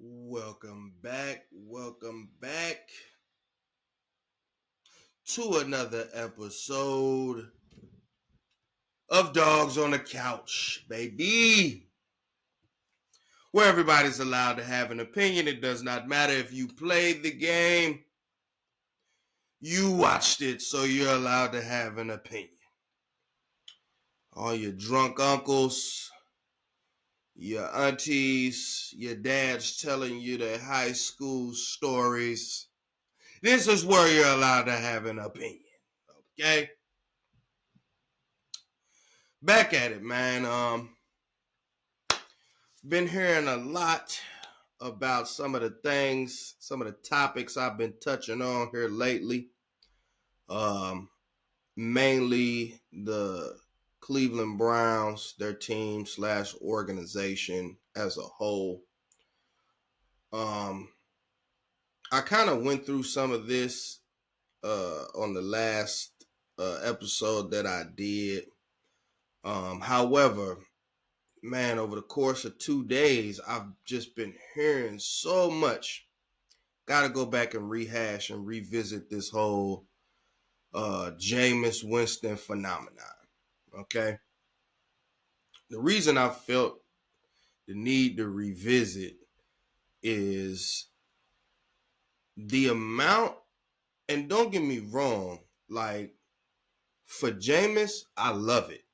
Welcome back to another episode of Dogs on the Couch, baby. Where everybody's allowed to have an opinion. It does not matter if you played the game, you watched it, so you're allowed to have an opinion. All your drunk uncles, your aunties, your dads telling you their high school stories. This is where you're allowed to have an opinion. Okay? Back at it, man. Been hearing a lot about some of the things, some of the topics I've been touching on here lately. Um, Mainly the Cleveland Browns, their team slash organization as a whole. I kind of went through some of this on the last episode that I did. However, man, over the course of 2 days, I've just been hearing so much. Got to go back and rehash and revisit this whole Jameis Winston phenomenon. Okay. The reason I felt the need to revisit is the amount, and don't get me wrong, like for Jameis, I love it.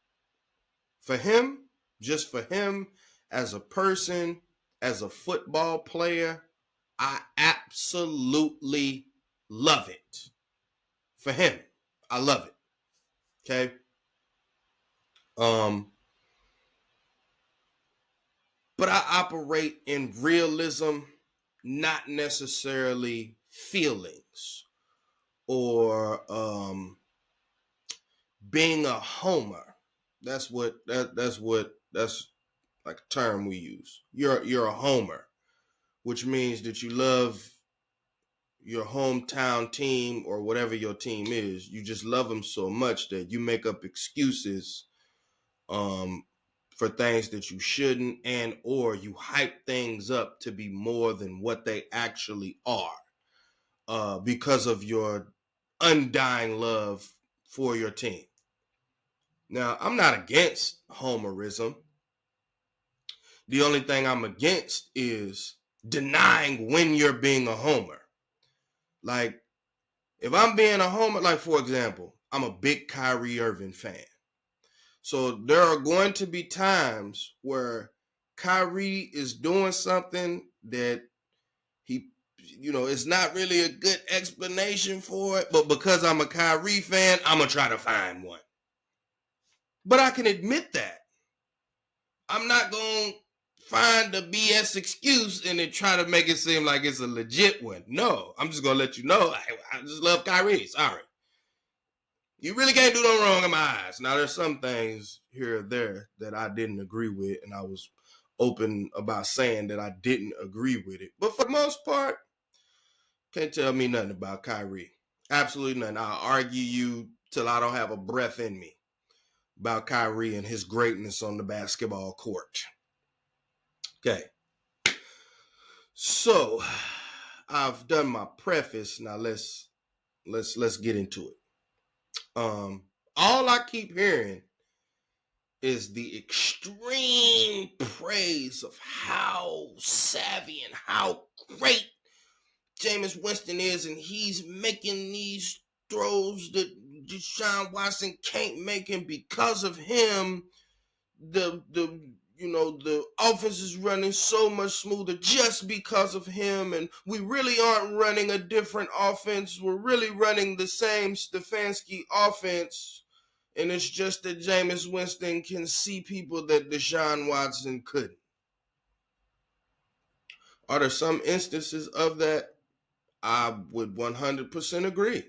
For him, just for him as a person, as a football player, I absolutely love it. For him, I love it. Okay. Um, but I operate in realism, not necessarily feelings or being a homer. That's like a term we use. You're a homer, which means that you love your hometown team or whatever your team is. You just love them so much that you make up excuses um, for things that you shouldn't, and or you hype things up to be more than what they actually are because of your undying love for your team. Now, I'm not against homerism. The only thing I'm against is denying when you're being a homer. Like, if I'm being a homer, like for example, I'm a big Kyrie Irving fan. So there are going to be times where Kyrie is doing something that it's not really a good explanation for it, but because I'm a Kyrie fan, I'm going to try to find one. But I can admit that. I'm not going to find a BS excuse and then try to make it seem like it's a legit one. No, I'm just going to let you know I just love Kyrie. Sorry. You really can't do no wrong in my eyes. Now, there's some things here or there that I didn't agree with, and I was open about saying that I didn't agree with it. But for the most part, can't tell me nothing about Kyrie. Absolutely nothing. I'll argue you till I don't have a breath in me about Kyrie and his greatness on the basketball court. Okay. So I've done my preface. Now let's get into it. All I keep hearing is the extreme praise of how savvy and how great Jameis Winston is, and he's making these throws that Deshaun Watson can't make, and because of him, the offense is running so much smoother just because of him, and we really aren't running a different offense. We're really running the same Stefanski offense, and it's just that Jameis Winston can see people that Deshaun Watson couldn't. Are there some instances of that? I would 100% agree.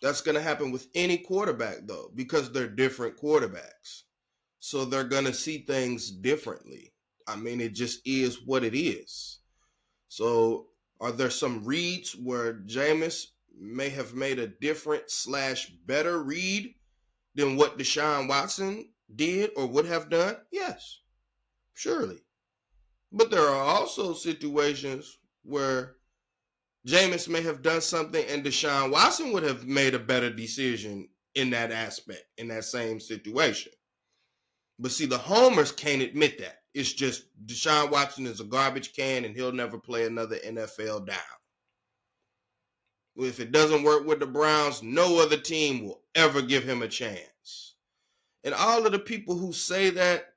That's going to happen with any quarterback, though, because they're different quarterbacks. So they're going to see things differently. I mean, it just is what it is. So are there some reads where Jameis may have made a different / better read than what Deshaun Watson did or would have done? Yes, surely. But there are also situations where Jameis may have done something and Deshaun Watson would have made a better decision in that aspect, in that same situation. But see, the homers can't admit that. It's just Deshaun Watson is a garbage can and he'll never play another NFL down. If it doesn't work with the Browns, no other team will ever give him a chance. And all of the people who say that,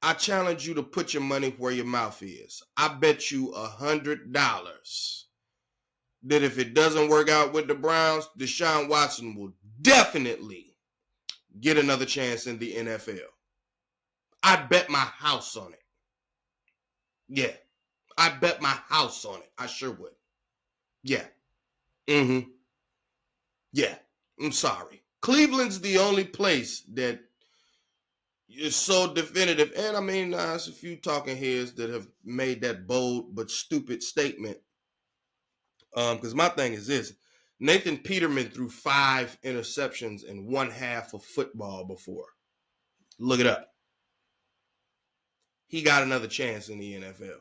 I challenge you to put your money where your mouth is. I bet you $100 that if it doesn't work out with the Browns, Deshaun Watson will definitely get another chance in the NFL. I'd bet my house on it. Yeah, I bet my house on it. I sure would. Yeah. Mm-hmm. Yeah. I'm sorry. Cleveland's the only place that is so definitive. And I mean, there's a few talking heads that have made that bold but stupid statement. Because my thing is this. Nathan Peterman threw 5 interceptions in one half of football before. Look it up. He got another chance in the NFL. You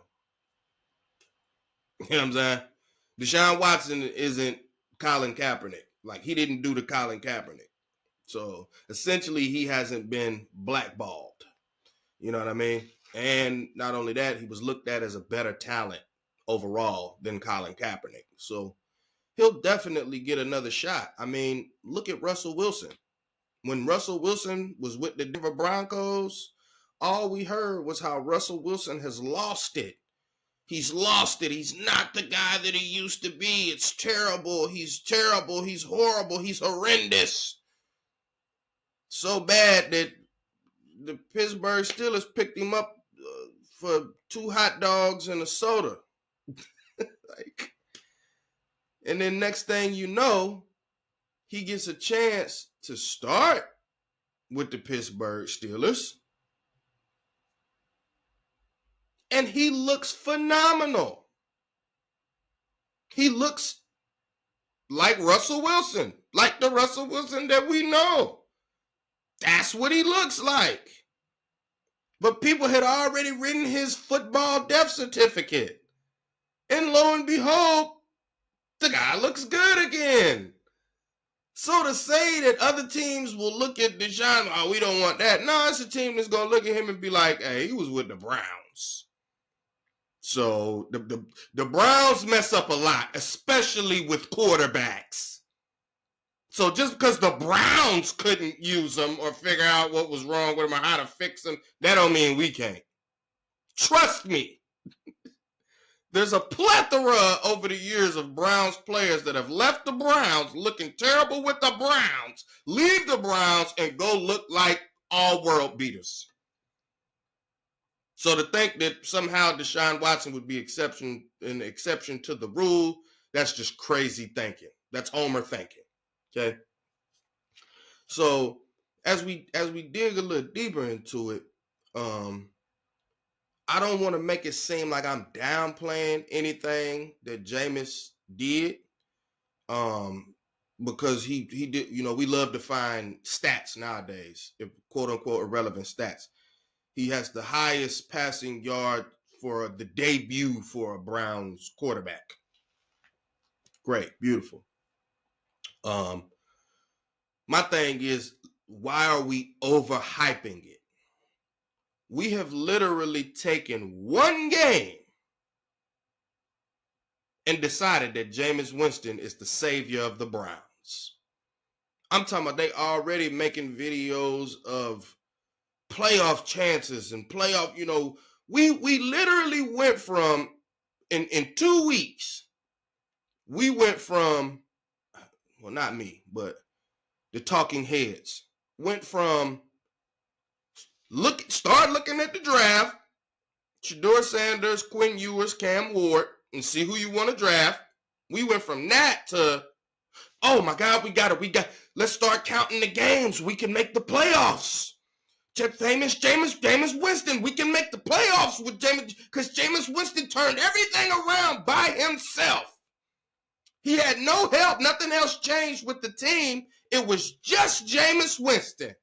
know what I'm saying? Deshaun Watson isn't Colin Kaepernick. Like, he didn't do the Colin Kaepernick. So, essentially, he hasn't been blackballed. You know what I mean? And not only that, he was looked at as a better talent overall than Colin Kaepernick. So, he'll definitely get another shot. I mean, look at Russell Wilson. When Russell Wilson was with the Denver Broncos, all we heard was how Russell Wilson has lost it. He's lost it. He's not the guy that he used to be. It's terrible. He's terrible. He's horrible. He's horrendous. So bad that the Pittsburgh Steelers picked him up for 2 hot dogs and a soda. Like, and then next thing you know, he gets a chance to start with the Pittsburgh Steelers. And he looks phenomenal. He looks like Russell Wilson, like the Russell Wilson that we know. That's what he looks like. But people had already written his football death certificate. And lo and behold, the guy looks good again. So to say that other teams will look at Deshaun, oh, we don't want that. No, it's a team that's going to look at him and be like, hey, he was with the Browns. So the Browns mess up a lot, especially with quarterbacks. So just because the Browns couldn't use them or figure out what was wrong with them or how to fix them, that don't mean we can't. Trust me. There's a plethora over the years of Browns players that have left the Browns looking terrible with the Browns, leave the Browns, and go look like all world beaters. So to think that somehow Deshaun Watson would be an exception to the rule, that's just crazy thinking. That's Homer thinking. Okay. So as we dig a little deeper into it, I don't want to make it seem like I'm downplaying anything that Jameis did. Because he did, we love to find stats nowadays, quote unquote irrelevant stats. He has the highest passing yard for the debut for a Browns quarterback. Great, beautiful. My thing is, why are we overhyping it? We have literally taken one game and decided that Jameis Winston is the savior of the Browns. I'm talking about they already making videos of playoff chances and playoff, we literally went from, in 2 weeks, we went from, well, not me, but the talking heads, went from start looking at the draft, Shedeur Sanders, Quinn Ewers, Cam Ward, and see who you want to draft. We went from that to, oh my God, let's start counting the games. We can make the playoffs. Famous Jameis Winston, we can make the playoffs with Jameis, because Jameis Winston turned everything around by himself. He had no help. Nothing else changed with the team. It was just Jameis Winston.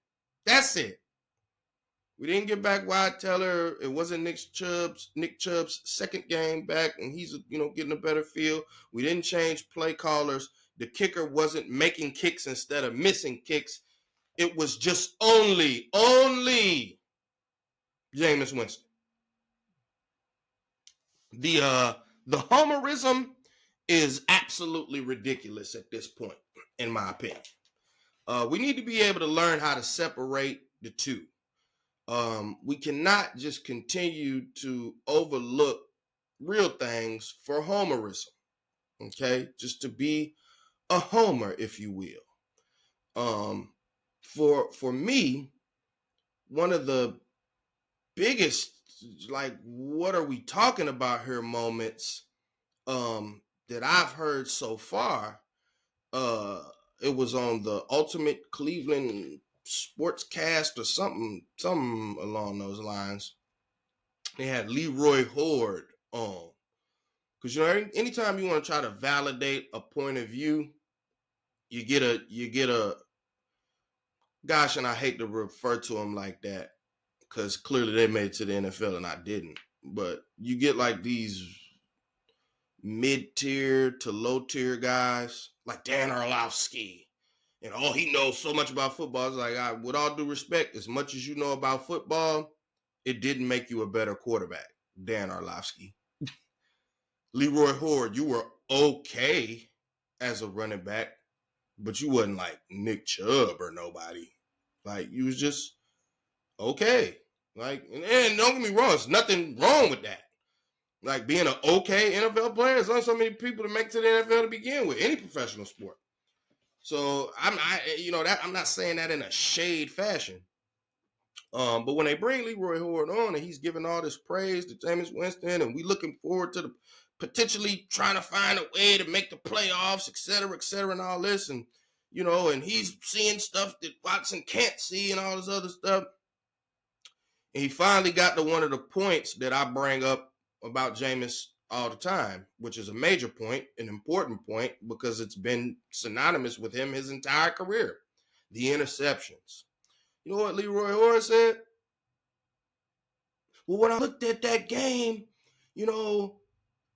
That's it. We didn't get back Wyatt Teller. It wasn't Nick Chubb's second game back, and he's getting a better feel. We didn't change play callers. The kicker wasn't making kicks instead of missing kicks. It was just only Jameis Winston. The homerism is absolutely ridiculous at this point, in my opinion. We need to be able to learn how to separate the two. We cannot just continue to overlook real things for homerism. Okay, just to be a homer, if you will. For me, one of the biggest, like, what are we talking about here moments that I've heard so far. uh it was on the Ultimate Cleveland Sportscast or something along those lines. They had Leroy Horde on, because anytime you want to try to validate a point of view, you get a gosh, and I hate to refer to them like that because clearly they made it to the NFL and I didn't. But you get like these mid-tier to low-tier guys like Dan Orlovsky, and he knows so much about football. It's like, with all due respect, as much as you know about football, it didn't make you a better quarterback, Dan Orlovsky. Leroy Horde, you were okay as a running back, but you wasn't like Nick Chubb or nobody. Like, you was just okay. Like, and don't get me wrong, there's nothing wrong with that. Like, being an okay NFL player, there's only so many people to make to the NFL to begin with, any professional sport. So I'm not saying that in a shade fashion. But when they bring Leroy Horde on and he's giving all this praise to Jameis Winston, and we looking forward to the potentially trying to find a way to make the playoffs, et cetera, and all this, and and he's seeing stuff that Watson can't see and all this other stuff. And he finally got to one of the points that I bring up about Jameis all the time, which is a major point, an important point, because it's been synonymous with him his entire career. The interceptions. You know what Leroy Horde said? Well, when I looked at that game,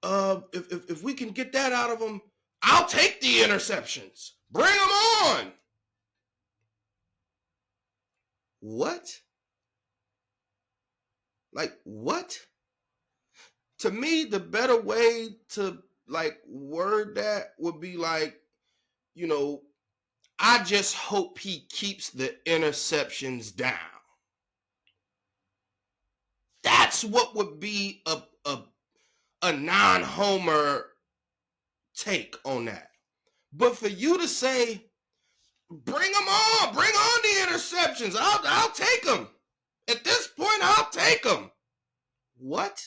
if we can get that out of them, I'll take the interceptions. Bring them on. What? Like, what? To me, the better way to like word that would be like, I just hope he keeps the interceptions down. That's what would be a non-homer take on that. But for you to say, bring them on, bring on the interceptions, I'll take them. At this point, I'll take them. What?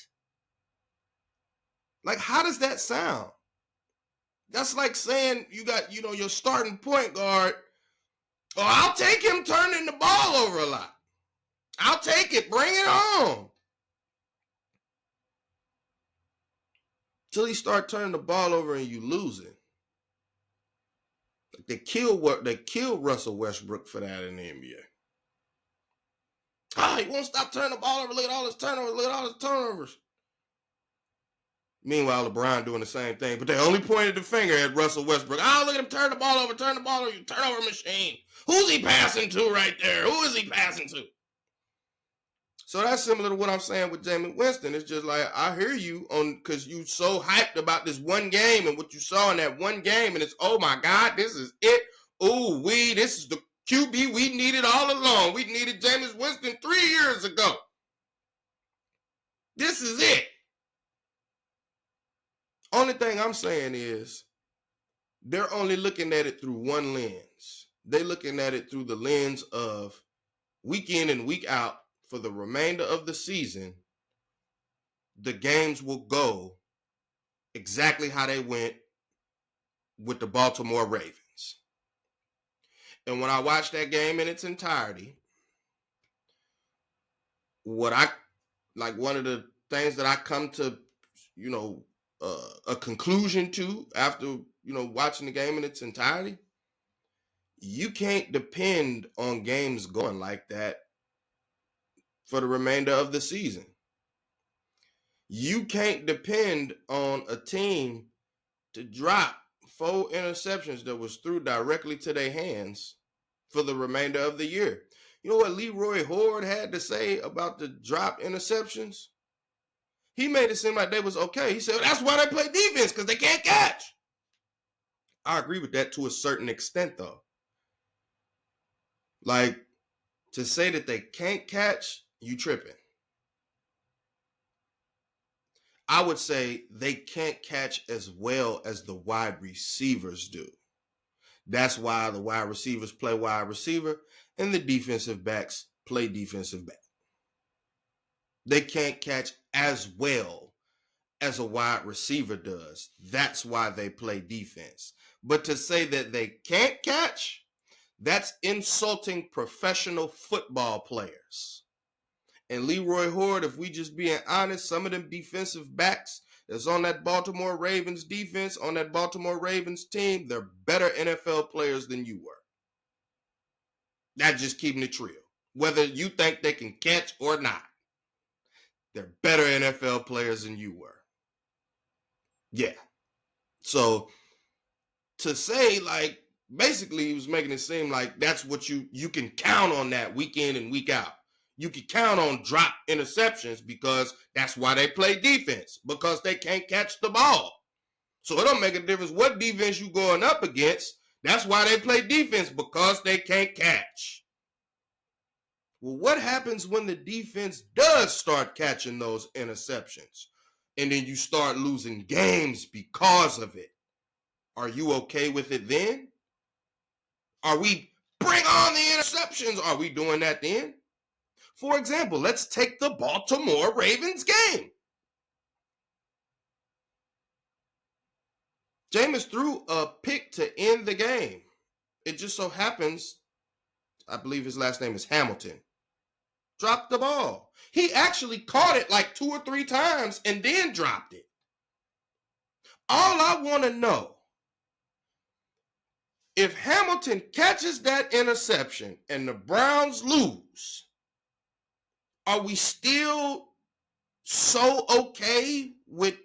Like, how does that sound? That's like saying you got, your starting point guard. Oh, I'll take him turning the ball over a lot. I'll take it. Bring it on. Till he start turning the ball over and you losing. They killed Russell Westbrook for that in the NBA. He won't stop turning the ball over. Look at all his turnovers. Meanwhile, LeBron doing the same thing, but they only pointed the finger at Russell Westbrook. Look at him turn the ball over, you turnover machine. Who's he passing to right there? Who is he passing to? So that's similar to what I'm saying with Jameis Winston. It's just like, I hear you because you so hyped about this one game and what you saw in that one game, and it's, oh my God, this is it. Ooh, this is the QB we needed all along. We needed Jameis Winston 3 years ago. This is it. Only thing I'm saying is they're only looking at it through one lens. They're looking at it through the lens of week in and week out for the remainder of the season. The games will go exactly how they went with the Baltimore Ravens. And when I watched that game in its entirety, one of the things that I come to, a conclusion to after, watching the game in its entirety, you can't depend on games going like that for the remainder of the season. You can't depend on a team to drop 4 interceptions that was threw directly to their hands for the remainder of the year. You know what Leroy Horde had to say about the drop interceptions? He made it seem like they was okay. He said, that's why they play defense, because they can't catch. I agree with that to a certain extent, though. Like, to say that they can't catch, you tripping. I would say they can't catch as well as the wide receivers do. That's why the wide receivers play wide receiver and the defensive backs play defensive back. They can't catch as well as a wide receiver does. That's why they play defense. But to say that they can't catch, that's insulting professional football players. And Leroy Horde, if we just being honest, some of them defensive backs that's on that Baltimore Ravens defense, on that Baltimore Ravens team, they're better NFL players than you were. That's just keeping it real. Whether you think they can catch or not, they're better NFL players than you were. Yeah. So to say, like, basically he was making it seem like that's what you can count on that week in and week out. You can count on drop interceptions because that's why they play defense, because they can't catch the ball. So it don't make a difference what defense you going up against. That's why they play defense, because they can't catch. Well, what happens when the defense does start catching those interceptions and then you start losing games because of it? Are you okay with it then? Are we bring on the interceptions? Are we doing that then? For example, let's take the Baltimore Ravens game. Jameis threw a pick to end the game. It just so happens, I believe his last name is Hamilton, dropped the ball. He actually caught it like 2 or 3 times and then dropped it. All I want to know, if Hamilton catches that interception and the Browns lose, are we still so okay with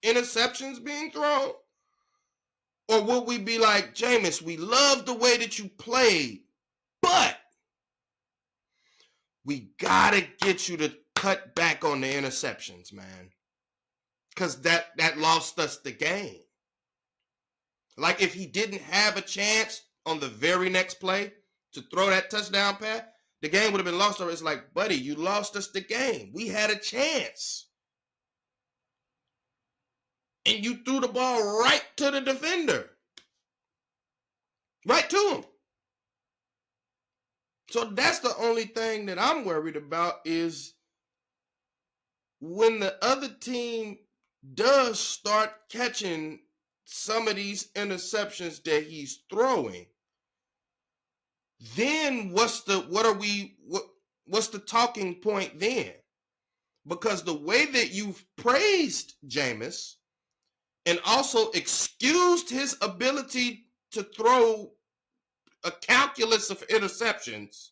interceptions being thrown? Or will we be like, Jameis, we love the way that you played, but we got to get you to cut back on the interceptions, man. Because that lost us the game. Like if he didn't have a chance on the very next play to throw that touchdown pass, the game would have been lost. Or it's like, buddy, you lost us the game. We had a chance. And you threw the ball right to the defender. Right to him. So that's the only thing that I'm worried about, is when the other team does start catching some of these interceptions that he's throwing, then what's the talking point then? Because the way that you've praised Jameis and also excused his ability to throw a calculus of interceptions,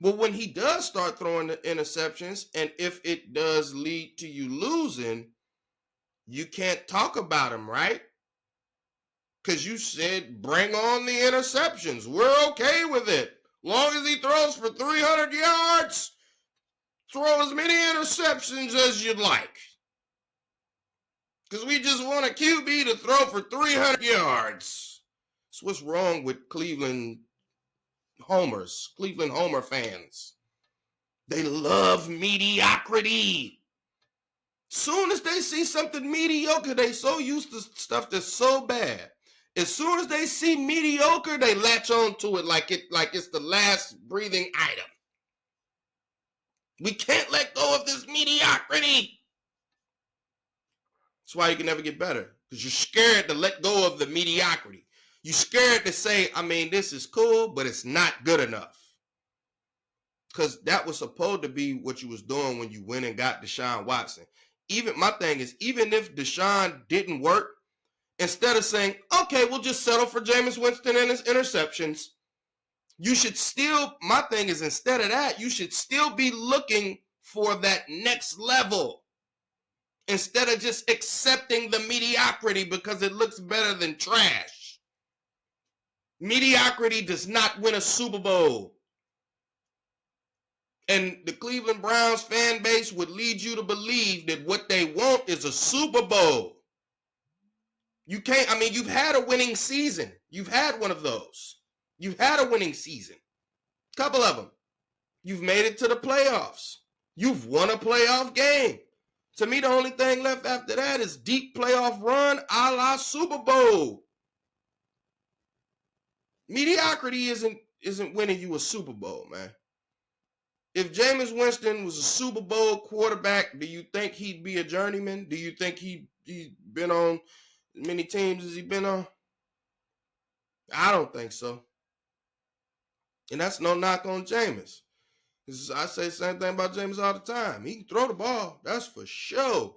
well, when he does start throwing the interceptions, and if it does lead to you losing, you can't talk about him, right? Because you said, bring on the interceptions. We're okay with it. Long as he throws for 300 yards, throw as many interceptions as you'd like. Because we just want a QB to throw for 300 yards. That's what's wrong with Cleveland Homer fans. They love mediocrity. Soon as they see something mediocre, they so used to stuff that's so bad. As soon as they see mediocre, they latch on to it like it's the last breathing item. We can't let go of this mediocrity. That's why you can never get better, because you're scared to let go of the mediocrity. You're scared to say, I mean, this is cool, but it's not good enough. Because that was supposed to be what you was doing when you went and got Deshaun Watson. My thing is, even if Deshaun didn't work, instead of saying, okay, we'll just settle for Jameis Winston and his interceptions, You should still, my thing is, instead of that, you should still be looking for that next level instead of just accepting the mediocrity because it looks better than trash. Mediocrity does not win a Super Bowl. And the Cleveland Browns fan base would lead you to believe that what they want is a Super Bowl. You can't, I mean, you've had a winning season. You've had one of those. You've had a winning season. A couple of them. You've made it to the playoffs. You've won a playoff game. To me, the only thing left after that is deep playoff run a la Super Bowl. Mediocrity isn't winning you a Super Bowl, man. If Jameis Winston was a Super Bowl quarterback, do you think he'd be a journeyman? Do you think he's been on as many teams as he's been on? I don't think so. And that's no knock on Jameis. I say the same thing about Jameis all the time. He can throw the ball. That's for sure.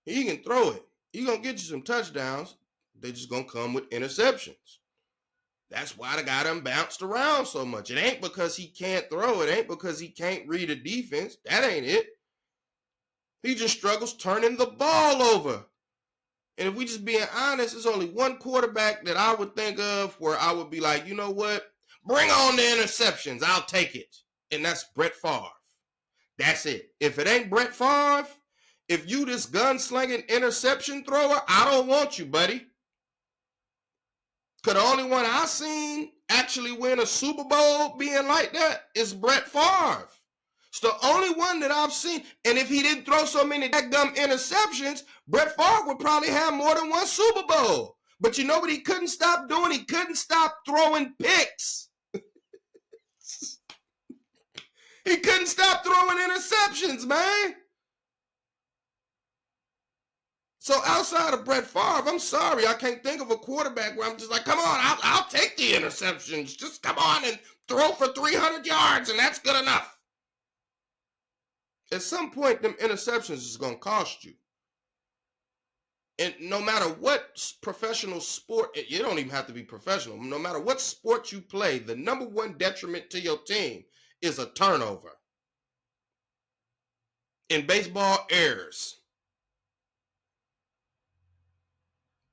He can throw it. He's going to get you some touchdowns. They're just going to come with interceptions. That's why the guy done bounced around so much. It ain't because he can't throw. It ain't because he can't read a defense. That ain't it. He just struggles turning the ball over. And if we just being honest, there's only one quarterback that I would think of where I would be like, you know what? Bring on the interceptions. I'll take it. And that's Brett Favre. That's it. If it ain't Brett Favre, if you this gunslinging interception thrower, I don't want you, buddy. Because the only one I seen actually win a Super Bowl being like that is Brett Favre. It's the only one that I've seen. And if he didn't throw so many dadgum interceptions, Brett Favre would probably have more than one Super Bowl. But you know what he couldn't stop doing? He couldn't stop throwing picks. He couldn't stop throwing interceptions, man. So outside of Brett Favre, I'm sorry, I can't think of a quarterback where I'm just like, come on, I'll take the interceptions. Just come on and throw for 300 yards, and that's good enough. At some point, them interceptions is going to cost you. And no matter what professional sport, you don't even have to be professional. No matter what sport you play, the number one detriment to your team is a turnover. In baseball, errors.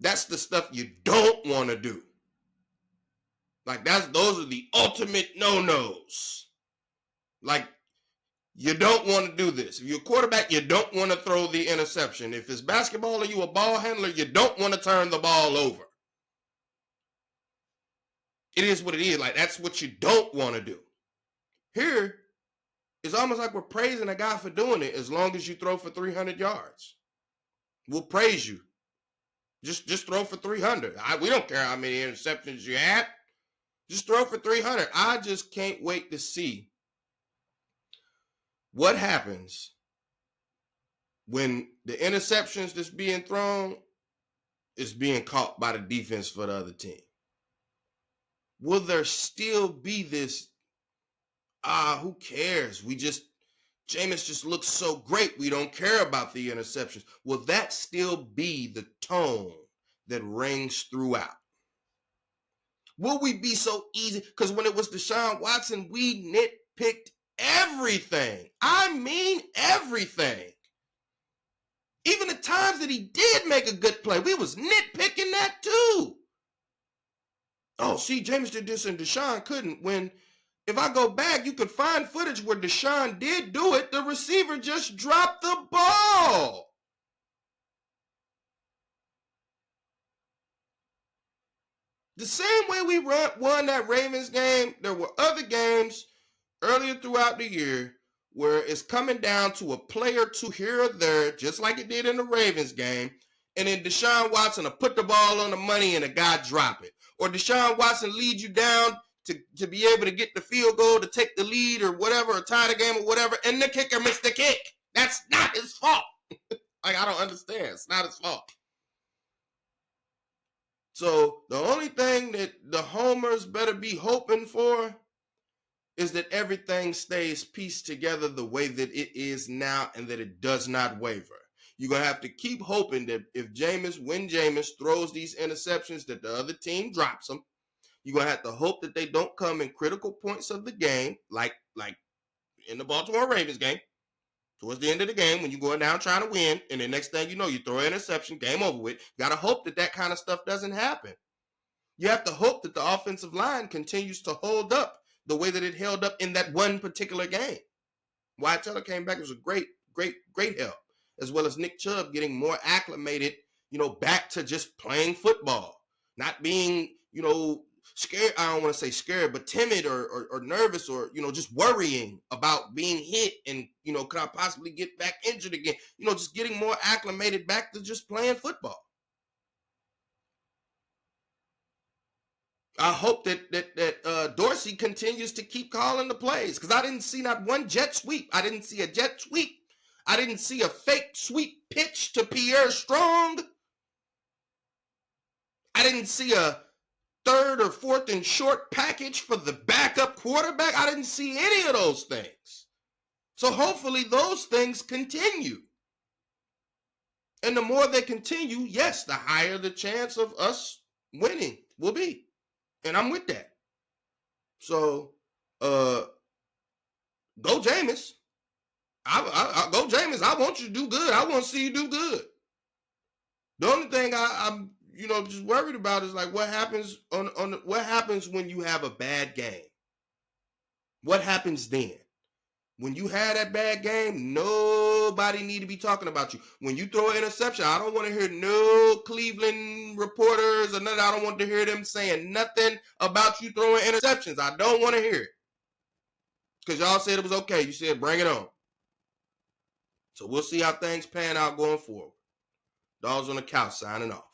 That's the stuff you don't want to do. Like those are the ultimate no-nos. Like you don't want to do this. If you're a quarterback, you don't want to throw the interception. If it's basketball and you a ball handler, you don't want to turn the ball over. It is what it is. Like that's what you don't want to do. Here, it's almost like we're praising a guy for doing it as long as you throw for 300 yards. We'll praise you. Just throw for 300. We don't care how many interceptions you had. Just throw for 300. I just can't wait to see what happens when the interceptions that's being thrown is being caught by the defense for the other team. Will there still be this, who cares? Jameis just looks so great. We don't care about the interceptions. Will that still be the tone that rings throughout? Will we be so easy? Because when it was Deshaun Watson, we nitpicked everything. I mean everything. Even the times that he did make a good play, we was nitpicking that too. Oh, see, Jameis did this and Deshaun couldn't. When if I go back, you could find footage where Deshaun did do it. The receiver just dropped the ball. The same way we won that Ravens game, there were other games earlier throughout the year where it's coming down to a play or two here or there, just like it did in the Ravens game, and then Deshaun Watson will put the ball on the money and a guy drop it. Or Deshaun Watson lead you down to be able to get the field goal, to take the lead or whatever, or tie the game or whatever, and the kicker missed the kick. That's not his fault. Like, I don't understand. It's not his fault. So the only thing that the homers better be hoping for is that everything stays pieced together the way that it is now and that it does not waver. You're going to have to keep hoping that when Jameis throws these interceptions, that the other team drops them. You're gonna have to hope that they don't come in critical points of the game, like in the Baltimore Ravens game, towards the end of the game when you're going down trying to win, and the next thing you know, you throw an interception, game over with. You gotta hope that that kind of stuff doesn't happen. You have to hope that the offensive line continues to hold up the way that it held up in that one particular game. Wyatt Teller came back. It was a great help, as well as Nick Chubb getting more acclimated, back to just playing football, not being, scared. I don't want to say scared, but timid or nervous or, just worrying about being hit and, could I possibly get back injured again? Just getting more acclimated back to just playing football. I hope that Dorsey continues to keep calling the plays, because I didn't see not one jet sweep. I didn't see a jet sweep. I didn't see a fake sweep pitch to Pierre Strong. I didn't see a third or fourth and short package for the backup quarterback. I didn't see any of those things. So hopefully those things continue. And the more they continue, yes, the higher the chance of us winning will be. And I'm with that. So, go Jameis. I go Jameis. I want you to do good. I want to see you do good. The only thing I'm just worried about is like what happens what happens when you have a bad game. What happens then? When you had that bad game, nobody need to be talking about you. When you throw an interception, I don't want to hear no Cleveland reporters or nothing. I don't want to hear them saying nothing about you throwing interceptions. I don't want to hear it. Because y'all said it was okay. You said bring it on. So we'll see how things pan out going forward. Dogs on the couch signing off.